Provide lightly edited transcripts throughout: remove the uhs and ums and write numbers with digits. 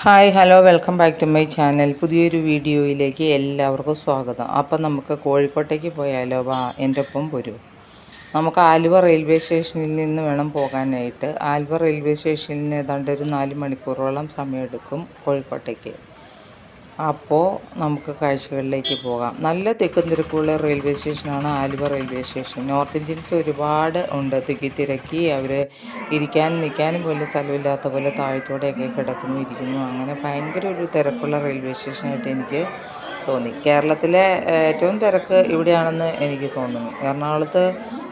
Hi hello welcome back to my channel. പുതിയൊരു വീഡിയോയിലേക്ക് എല്ലാവർക്കും സ്വാഗതം. അപ്പം നമുക്ക് കോഴിക്കോട്ടേക്ക് പോയാലോ? വാ, എൻ്റെ ഒപ്പം പോരൂ. നമുക്ക് ആലുവ റെയിൽവേ സ്റ്റേഷനിൽ നിന്ന് വേണം പോകാനായിട്ട്. ആലുവ റെയിൽവേ സ്റ്റേഷനിൽ നിന്ന് ഏതാണ്ട് ഒരു 4 മണിക്കൂറോളം സമയമെടുക്കും കോഴിക്കോട്ടേക്ക്. അപ്പോൾ നമുക്ക് കാഴ്ചകളിലേക്ക് പോകാം. നല്ല തിക്കും തിരക്കുള്ള റെയിൽവേ സ്റ്റേഷനാണ് Aluva railway station. North Indians ഒരുപാട് ഉണ്ട്. തിരക്കി അവർ ഇരിക്കാനും നിൽക്കാനും പോലും സ്ഥലമില്ലാത്ത പോലെ താഴത്തോടെയൊക്കെ കിടക്കുന്നു, ഇരിക്കുന്നു. അങ്ങനെ ഭയങ്കര ഒരു തിരക്കുള്ള റെയിൽവേ സ്റ്റേഷനായിട്ട് എനിക്ക് തോന്നി. കേരളത്തിലെ ഏറ്റവും തിരക്ക് ഇവിടെയാണെന്ന് എനിക്ക് തോന്നുന്നു. എറണാകുളത്ത്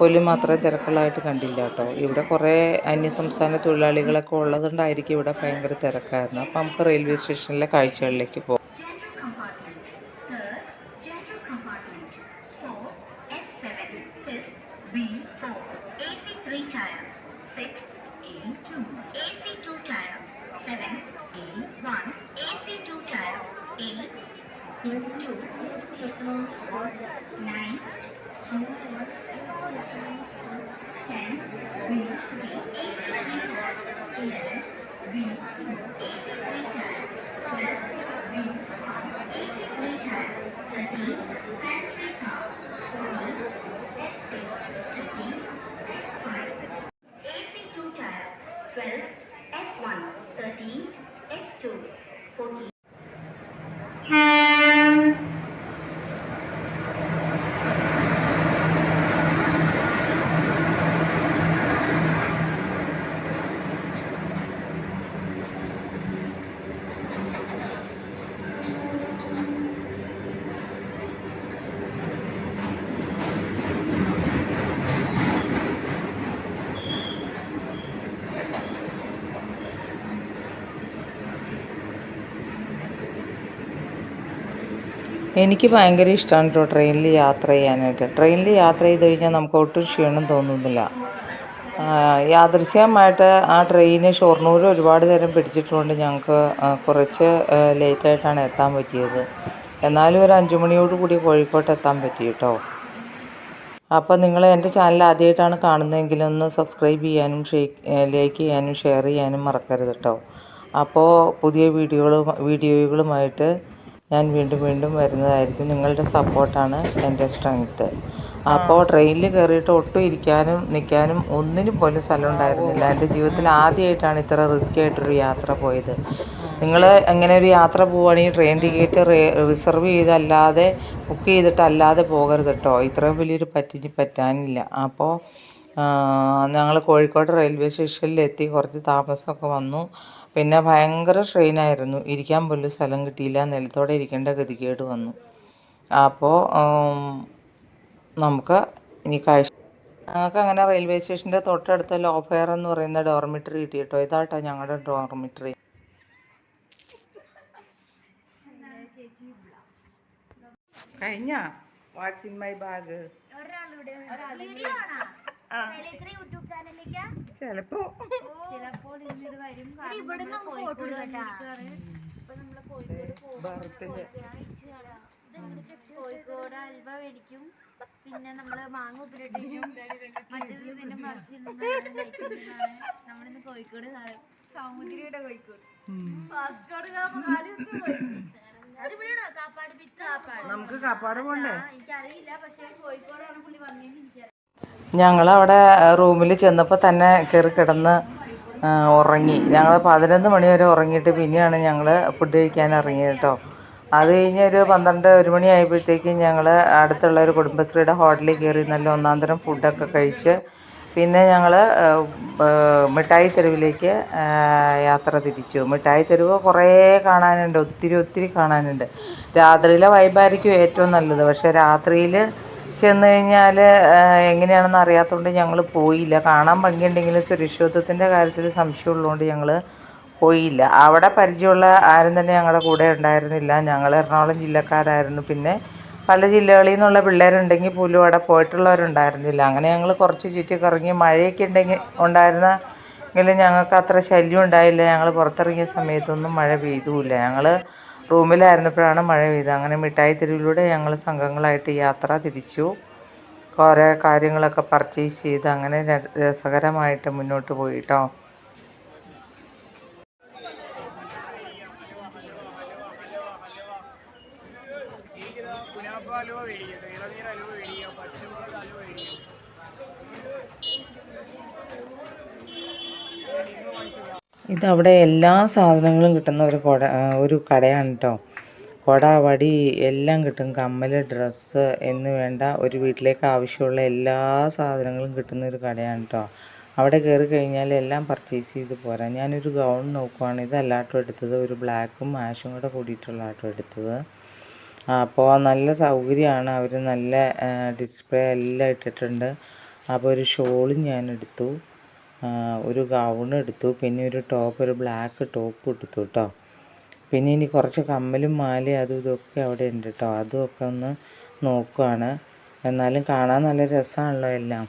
പോലും അത്രയും തിരക്കുള്ളതായിട്ട് കണ്ടില്ല കേട്ടോ. ഇവിടെ കുറേ അന്യസംസ്ഥാന തൊഴിലാളികളൊക്കെ ഉള്ളതുകൊണ്ടായിരിക്കും ഇവിടെ ഭയങ്കര തിരക്കായിരുന്നു. അപ്പോൾ നമുക്ക് റെയിൽവേ സ്റ്റേഷനിലെ കാഴ്ചകളിലേക്ക് പോകാം. എനിക്ക് ഭയങ്കര ഇഷ്ടമാണ് കേട്ടോ ട്രെയിനിൽ യാത്ര ചെയ്യാനായിട്ട്. ട്രെയിനിൽ യാത്ര ചെയ്ത് കഴിഞ്ഞാൽ നമുക്ക് ഒട്ടും ക്ഷീണം തോന്നുന്നില്ല. യാദൃശ്ചികമായിട്ട് ആ ട്രെയിന് ഷൊർണൂർ ഒരുപാട് നേരം പിടിച്ചിട്ടുകൊണ്ട് ഞങ്ങൾക്ക് കുറച്ച് ലേറ്റായിട്ടാണ് എത്താൻ പറ്റിയത്. എന്നാലും ഒരു 5 മണിയോട് കൂടി കോഴിക്കോട്ട് എത്താൻ പറ്റി കേട്ടോ. അപ്പോൾ നിങ്ങൾ എൻ്റെ ചാനൽ ആദ്യമായിട്ടാണ് കാണുന്നതെങ്കിൽ ഒന്ന് സബ്സ്ക്രൈബ് ചെയ്യാനും ലൈക്ക് ചെയ്യാനും ഷെയർ ചെയ്യാനും മറക്കരുത് കേട്ടോ. അപ്പോൾ പുതിയ വീഡിയോകളുമായിട്ട് ഞാൻ വീണ്ടും വരുന്നതായിരിക്കും. നിങ്ങളുടെ സപ്പോർട്ടാണ് എൻ്റെ സ്ട്രെങ്ത്ത്. അപ്പോൾ ട്രെയിനിൽ കയറിയിട്ട് ഒട്ടും ഇരിക്കാനും നിൽക്കാനും ഒന്നിനും പോലും സ്ഥലം ഉണ്ടായിരുന്നില്ല. എൻ്റെ ജീവിതത്തിൽ ആദ്യമായിട്ടാണ് ഇത്ര റിസ്കി ആയിട്ടൊരു യാത്ര പോയത്. നിങ്ങൾ ഇങ്ങനെ ഒരു യാത്ര പോവുകയാണെങ്കിൽ ട്രെയിൻ ടിക്കറ്റ് റിസർവ് ചെയ്തല്ലാതെ ബുക്ക് ചെയ്തിട്ടല്ലാതെ പോകരുത് കേട്ടോ. ഇത്രയും വലിയൊരു പറ്റാനില്ല. അപ്പോൾ ഞങ്ങൾ കോഴിക്കോട് റെയിൽവേ സ്റ്റേഷനിലെത്തി. കുറച്ച് താമസമൊക്കെ വന്നു. പിന്നെ ഭയങ്കര ട്രെയിനായിരുന്നു. ഇരിക്കാൻ പോലും സ്ഥലം കിട്ടിയില്ല. നിലത്തോടെ ഇരിക്കേണ്ട ഗതികേട് വന്നു. അപ്പോൾ നമുക്ക് ഇനി ഞങ്ങൾക്ക് അങ്ങനെ റെയിൽവേ സ്റ്റേഷൻ്റെ തൊട്ടടുത്ത ലോ ഫെയർ എന്ന് പറയുന്ന ഡോർമിറ്ററി കിട്ടി കേട്ടോ. ഇതാട്ടോ ഞങ്ങളുടെ ഡോർമിറ്ററി. കഴിഞ്ഞ വാട്സ് ഇൻ മൈ ബാഗ് ചിലപ്പോ കോഴിക്കോട് അൽവ മേടിക്കും. പിന്നെ നമ്മള് മാങ്ങ ഉപ്പിലിട്ടിരിക്കും. മറ്റേത് ഇതിന്റെ നമ്മളിന്ന് കോഴിക്കോട് സമുദ്രയുടെ കോഴിക്കോട് നമുക്ക് കാപ്പാട് പോണ്ടേ? എനിക്കറിയില്ല, പക്ഷെ കോഴിക്കോടാണ് പുള്ളി വന്നതെന്ന് എനിക്കറിയാം. ഞങ്ങളവിടെ റൂമിൽ ചെന്നപ്പോൾ തന്നെ കയറി കിടന്ന് ഉറങ്ങി. ഞങ്ങൾ 11 മണി വരെ ഉറങ്ങിയിട്ട് പിന്നെയാണ് ഞങ്ങൾ ഫുഡ് കഴിക്കാൻ ഇറങ്ങിയത് കേട്ടോ. അത് കഴിഞ്ഞ് ഒരു 1 മണി ആയപ്പോഴത്തേക്കും ഞങ്ങൾ അടുത്തുള്ള ഒരു കുടുംബശ്രീയുടെ ഹോട്ടലിൽ കയറി നല്ല ഒന്നാം തരം ഫുഡൊക്കെ കഴിച്ച് പിന്നെ ഞങ്ങൾ മിഠായി തെരുവിലേക്ക് യാത്ര തിരിച്ചു. മിഠായി തെരുവ് കുറേ കാണാനുണ്ട്, ഒത്തിരി കാണാനുണ്ട്. രാത്രിയിലെ വൈബായിരിക്കും ഏറ്റവും നല്ലത്. പക്ഷേ രാത്രിയിൽ ചെന്ന് കഴിഞ്ഞാൽ എങ്ങനെയാണെന്ന് അറിയാത്തതുകൊണ്ട് ഞങ്ങൾ പോയില്ല. കാണാൻ ഭംഗിയുണ്ടെങ്കിലും സുരക്ഷിതത്വത്തിൻ്റെ കാര്യത്തിൽ സംശയമുള്ളതുകൊണ്ട് ഞങ്ങൾ പോയില്ല. അവിടെ പരിചയമുള്ള ആരും തന്നെ ഞങ്ങളുടെ കൂടെ ഉണ്ടായിരുന്നില്ല. ഞങ്ങൾ എറണാകുളം ജില്ലക്കാരായിരുന്നു. പിന്നെ പല ജില്ലകളിൽ നിന്നുള്ള പിള്ളേരുണ്ടെങ്കിൽ പോലും അവിടെ പോയിട്ടുള്ളവരുണ്ടായിരുന്നില്ല. അങ്ങനെ ഞങ്ങൾ കുറച്ച് ചുറ്റിക്കറങ്ങി. മഴയൊക്കെ ഉണ്ടായിരുന്നെങ്കിലും ഞങ്ങൾക്ക് അത്ര ശല്യം ഉണ്ടായില്ല. ഞങ്ങൾ പുറത്തിറങ്ങിയ സമയത്തൊന്നും മഴ പെയ്തുമില്ല. ഞങ്ങൾ റൂമിലായിരുന്നപ്പോഴാണ് മഴ പെയ്തത്. അങ്ങനെ മിഠായി തെരുവിലൂടെ ഞങ്ങൾ സംഘങ്ങളായിട്ട് യാത്ര തിരിച്ചു. കുറേ കാര്യങ്ങളൊക്കെ പർച്ചേസ് ചെയ്ത് അങ്ങനെ രസകരമായിട്ട് മുന്നോട്ട് പോയി കേട്ടോ. ഇതവിടെ എല്ലാ സാധനങ്ങളും കിട്ടുന്ന ഒരു കടയാണ് കേട്ടോ. കുട, വടി എല്ലാം കിട്ടും. കമ്മൽ, ഡ്രസ്സ് എന്ന് വേണ്ട ഒരു വീട്ടിലേക്ക് ആവശ്യമുള്ള എല്ലാ സാധനങ്ങളും കിട്ടുന്ന ഒരു കടയാണ് കേട്ടോ. അവിടെ കയറി കഴിഞ്ഞാൽ എല്ലാം പർച്ചേസ് ചെയ്ത് പോരാം. ഞാനൊരു ഗൗൺ നോക്കുവാണ്. ഇതല്ലാട്ടോ എടുത്തത്, ഒരു ബ്ലാക്കും ആഷും കൂടെ കൂടിയിട്ടുള്ള ആട്ടോ എടുത്തത്. അപ്പോൾ നല്ല സൗകര്യമാണ്. അവർ നല്ല ഡിസ്പ്ലേ എല്ലാം ഇട്ടിട്ടുണ്ട്. അപ്പോൾ ഒരു ഷോളും ഞാൻ എടുത്തു, ഒരു ഗൗൺ എടുത്തു, പിന്നെ ഒരു ടോപ്പ്, ഒരു ബ്ലാക്ക് ടോപ്പ് എടുത്തു കേട്ടോ. പിന്നെ ഇനി കുറച്ച് കമ്മലും മാലയും അതും ഇതൊക്കെ അവിടെ ഉണ്ട് കേട്ടോ. അതും ഒക്കെ ഒന്ന് നോക്കുകയാണ്. എന്നാലും കാണാൻ നല്ല രസമാണല്ലോ എല്ലാം.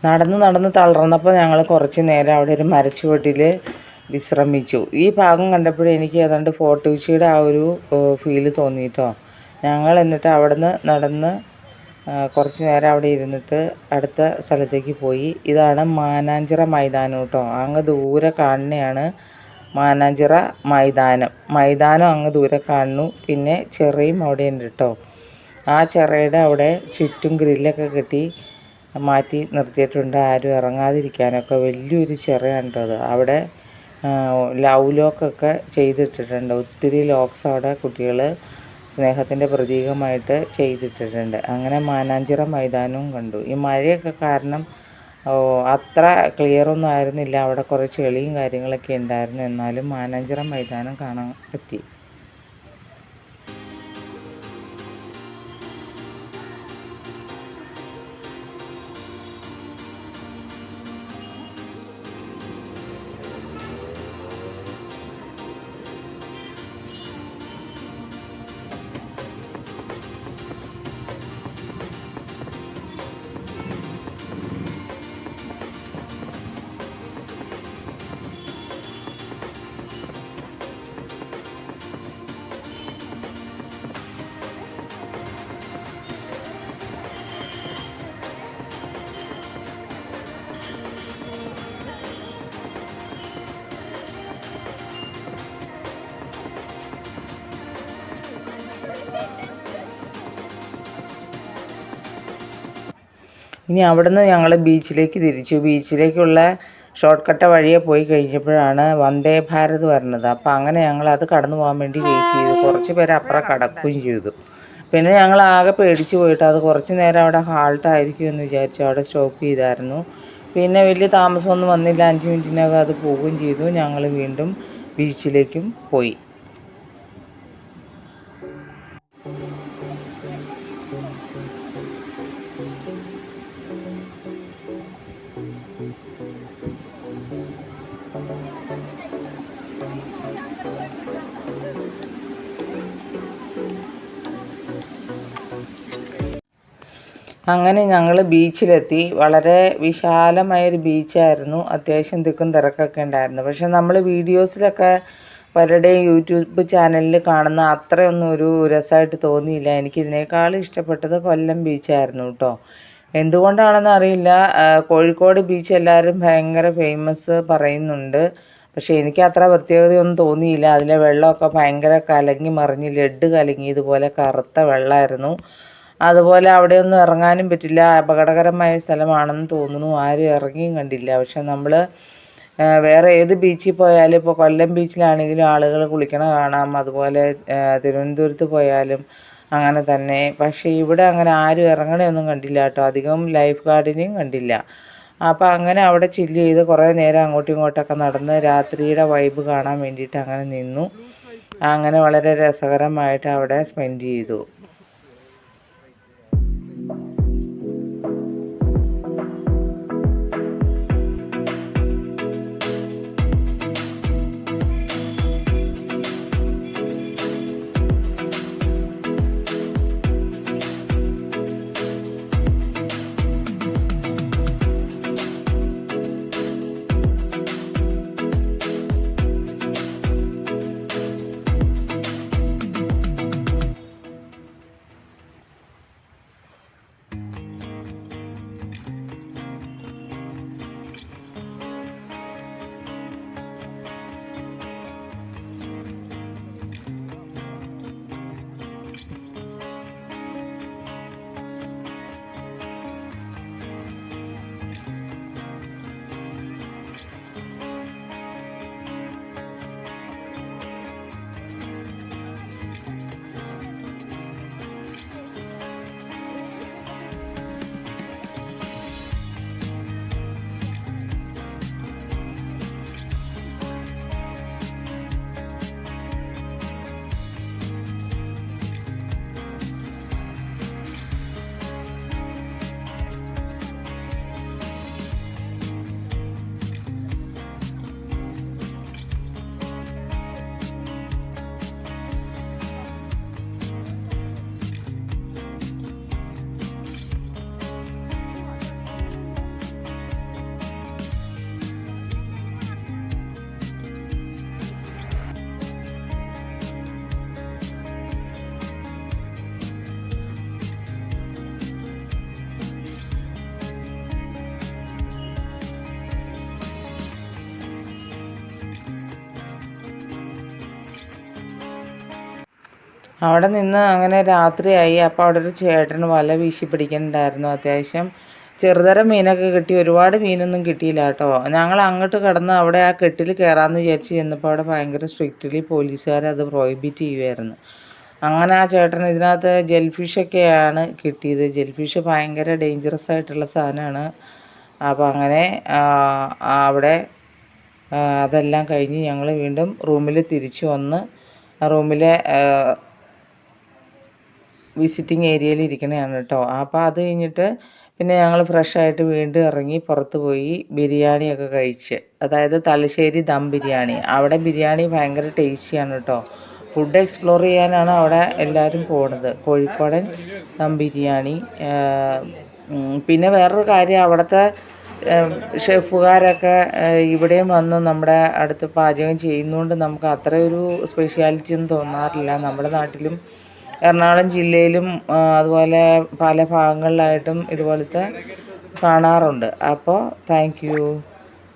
നടന്ന് തളർന്നപ്പോൾ ഞങ്ങൾ കുറച്ച് നേരം അവിടെ ഒരു മരച്ചുവട്ടിൽ വിശ്രമിച്ചു. ഈ ഭാഗം കണ്ടപ്പോഴേ എനിക്ക് ഏതാണ്ട് ഫോർട്ട് കൊച്ചിയുടെ ആ ഒരു ഫീല് തോന്നിയിട്ടോ. ഞങ്ങൾ എന്നിട്ട് അവിടെ നിന്ന് നടന്ന് കുറച്ച് നേരം അവിടെ ഇരുന്നിട്ട് അടുത്ത സ്ഥലത്തേക്ക് പോയി. ഇതാണ് മാനാഞ്ചിറ മൈതാനം കേട്ടോ. അങ്ങ് ദൂരെ കാണുന്നതാണ് മാനാഞ്ചിറ മൈതാനം അങ്ങ് ദൂരെ കാണുന്നു. പിന്നെ ചെറിയും അവിടെ ഉണ്ട് കേട്ടോ. ആ ചെറയുടെ അവിടെ ചുറ്റും ഗ്രില്ലൊക്കെ കെട്ടി മാറ്റി നിർത്തിയിട്ടുണ്ട്, ആരും ഇറങ്ങാതിരിക്കാനൊക്കെ. വലിയൊരു ചിറയാണ് കേട്ടോ അത്. അവിടെ ലവ് ലോക്കൊക്കെ ചെയ്തിട്ടിട്ടുണ്ട്. ഒത്തിരി ലോക്സ് അവിടെ കുട്ടികൾ സ്നേഹത്തിൻ്റെ പ്രതീകമായിട്ട് ചെയ്തിട്ടിട്ടുണ്ട്. അങ്ങനെ മാനാഞ്ചിറ മൈതാനവും കണ്ടു. ഈ മഴയൊക്കെ കാരണം അത്ര ക്ലിയറൊന്നും ആയിരുന്നില്ല. അവിടെ കുറേ ചെളിയും കാര്യങ്ങളൊക്കെ ഉണ്ടായിരുന്നു. എന്നാലും മാനാഞ്ചിറ മൈതാനം കാണാൻ പറ്റി. ഇനി അവിടെ നിന്ന് ഞങ്ങൾ ബീച്ചിലേക്ക് തിരിച്ചു. ബീച്ചിലേക്കുള്ള ഷോർട്ട് കട്ട് വഴിയെ പോയി കഴിഞ്ഞപ്പോഴാണ് വന്ദേ ഭാരത് വരുന്നത്. അപ്പോൾ അങ്ങനെ ഞങ്ങൾ അത് കടന്നു പോകാൻ വേണ്ടി വെയിറ്റ് ചെയ്തു. കുറച്ച് പേര് അപ്പുറം കടക്കുകയും ചെയ്തു. പിന്നെ ഞങ്ങൾ ആകെ പേടിച്ച് പോയിട്ട് അത് കുറച്ച് നേരം അവിടെ ഹാൾട്ടായിരിക്കും എന്ന് വിചാരിച്ചു അവിടെ സ്റ്റോപ്പ് ചെയ്തായിരുന്നു. പിന്നെ വലിയ താമസമൊന്നും വന്നില്ല, 5 മിനിറ്റിനകം അത് പോവുകയും ചെയ്തു. ഞങ്ങൾ വീണ്ടും ബീച്ചിലേക്കും പോയി. അങ്ങനെ ഞങ്ങൾ ബീച്ചിലെത്തി. വളരെ വിശാലമായൊരു ബീച്ചായിരുന്നു. അത്യാവശ്യം തിക്കും തിരക്കൊക്കെ ഉണ്ടായിരുന്നു. പക്ഷെ നമ്മൾ വീഡിയോസിലൊക്കെ പലരുടെയും യൂട്യൂബ് ചാനലിൽ കാണുന്ന അത്രയൊന്നും ഒരു രസമായിട്ട് തോന്നിയില്ല. എനിക്കിതിനേക്കാളും ഇഷ്ടപ്പെട്ടത് കൊല്ലം ബീച്ചായിരുന്നു കേട്ടോ. എന്തുകൊണ്ടാണെന്ന് അറിയില്ല, കോഴിക്കോട് ബീച്ച് എല്ലാവരും ഭയങ്കര ഫേമസ് പറയുന്നുണ്ട്. പക്ഷേ എനിക്ക് അത്ര പ്രത്യേകതയൊന്നും തോന്നിയില്ല. അതിലെ വെള്ളമൊക്കെ ഭയങ്കര കലങ്ങി മറിഞ്ഞ് ലഡ് കലങ്ങിയതുപോലെ കറുത്ത വെള്ളമായിരുന്നു. അതുപോലെ അവിടെയൊന്നും ഇറങ്ങാനും പറ്റില്ല, അപകടകരമായ സ്ഥലമാണെന്ന് തോന്നുന്നു. ആരും ഇറങ്ങിയും കണ്ടില്ല. പക്ഷെ നമ്മൾ വേറെ ഏത് ബീച്ചിൽ പോയാലും, ഇപ്പോൾ കൊല്ലം ബീച്ചിലാണെങ്കിലും ആളുകൾ കുളിക്കണ കാണാം. അതുപോലെ തിരുവനന്തപുരത്ത് പോയാലും അങ്ങനെ തന്നെ. പക്ഷേ ഇവിടെ അങ്ങനെ ആരും ഇറങ്ങണയൊന്നും കണ്ടില്ല കേട്ടോ. അധികം ലൈഫ് ഗാർഡിനെയും കണ്ടില്ല. അപ്പോൾ അങ്ങനെ അവിടെ ചില്ല് ചെയ്ത് കുറേ നേരം അങ്ങോട്ടും ഇങ്ങോട്ടൊക്കെ നടന്ന് രാത്രിയുടെ വൈബ് കാണാൻ വേണ്ടിയിട്ട് അങ്ങനെ നിന്നു. അങ്ങനെ വളരെ രസകരമായിട്ട് അവിടെ സ്പെൻഡ് ചെയ്തു. അവിടെ നിന്ന് അങ്ങനെ രാത്രിയായി. അപ്പോൾ അവിടെ ഒരു ചേട്ടന് വല വീശി പിടിക്കുന്നുണ്ടായിരുന്നു. അത്യാവശ്യം ചെറുതരം മീനൊക്കെ കിട്ടി. ഒരുപാട് മീനൊന്നും കിട്ടിയില്ല കേട്ടോ. ഞങ്ങൾ അങ്ങോട്ട് കടന്ന് അവിടെ ആ കെട്ടിൽ കയറാമെന്ന് വിചാരിച്ച് ചെന്നപ്പോൾ അവിടെ ഭയങ്കര സ്ട്രിക്റ്റ്ലി പോലീസുകാരത് പ്രോഹിബിറ്റ് ചെയ്യുമായിരുന്നു. അങ്ങനെ ആ ചേട്ടൻ ഇതിനകത്ത് ജെൽഫിഷൊക്കെയാണ് കിട്ടിയത്. ജെൽഫിഷ് ഭയങ്കര ഡേഞ്ചറസ് ആയിട്ടുള്ള സാധനമാണ്. അപ്പോൾ അങ്ങനെ അവിടെ അതെല്ലാം കഴിഞ്ഞ് ഞങ്ങൾ വീണ്ടും റൂമിൽ തിരിച്ചു വന്ന് റൂമിലെ വിസിറ്റിംഗ് ഏരിയയിൽ ഇരിക്കണതാണ് കേട്ടോ. അപ്പോൾ അത് കഴിഞ്ഞിട്ട് പിന്നെ ഞങ്ങൾ ഫ്രഷായിട്ട് വീണ്ടും ഇറങ്ങി പുറത്ത് പോയി ബിരിയാണിയൊക്കെ കഴിച്ച്. അതായത് തലശ്ശേരി ദം ബിരിയാണി. അവിടെ ബിരിയാണി ഭയങ്കര ടേസ്റ്റിയാണ് കേട്ടോ. ഫുഡ് എക്സ്പ്ലോർ ചെയ്യാനാണ് അവിടെ എല്ലാവരും പോണത്. കോഴിക്കോടൻ ദം ബിരിയാണി. പിന്നെ വേറൊരു കാര്യം, അവിടുത്തെ ഷെഫുകാരൊക്കെ ഇവിടെയും വന്ന് നമ്മുടെ അടുത്ത് പാചകം ചെയ്യുന്നതുകൊണ്ട് നമുക്ക് അത്രയൊരു സ്പെഷ്യാലിറ്റി ഒന്നും തോന്നാറില്ല. നമ്മുടെ നാട്ടിലും എറണാകുളം ജില്ലയിലും അതുപോലെ പല ഭാഗങ്ങളിലായിട്ടും ഇതുപോലത്തെ കാണാറുണ്ട്. അപ്പോൾ താങ്ക് യു.